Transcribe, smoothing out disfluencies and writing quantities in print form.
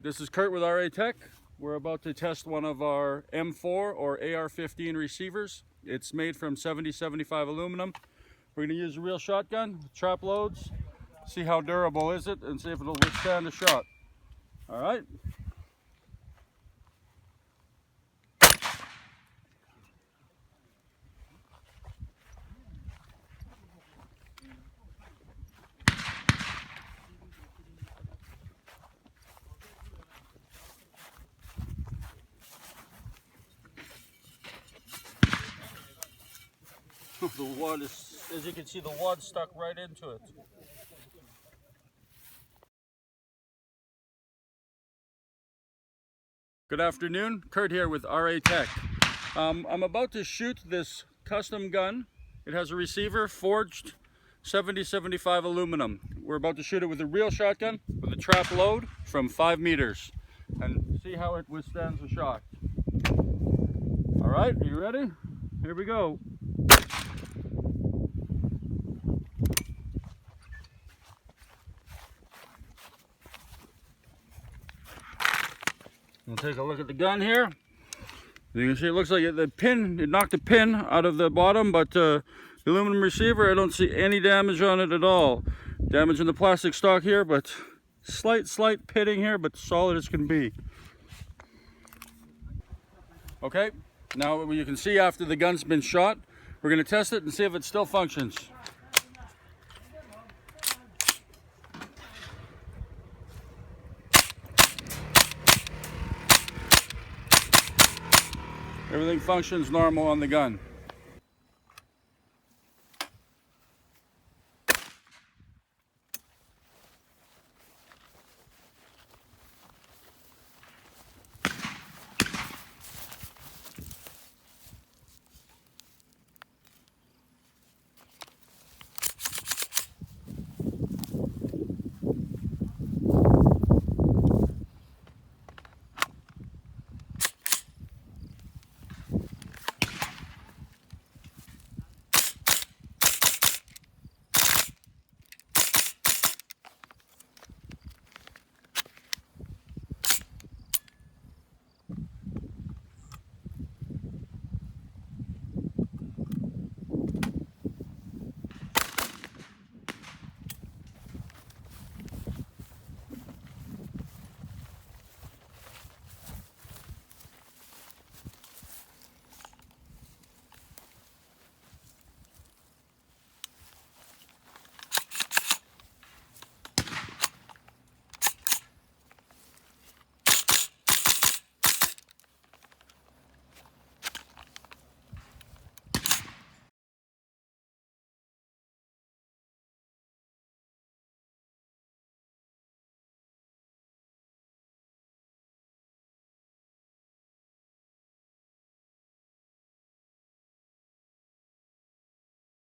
This is Kurt with RA Tech. We're about to test one of our M4 or AR-15 receivers. It's made from 70-75 aluminum. We're going to use a real shotgun, trap loads, see how durable is it, and see if it'll withstand a shot. All right. The wad is, as you can see, the wad stuck right into it. Good afternoon, Kurt here with RA Tech. I'm about to shoot this custom gun. It has a receiver forged 70-75 aluminum. We're about to shoot it with a real shotgun with a trap load from 5 meters and see how it withstands a shot. All right, are you ready? Here we go. We'll take a look at the gun here. You can see it looks like it knocked the pin out of the bottom, but the aluminum receiver, I don't see any damage on it at all. Damage in the plastic stock here, but slight pitting here, but solid as can be. Okay, now you can see after the gun's been shot, we're going to test it and see if it still functions. Everything functions normal on the gun.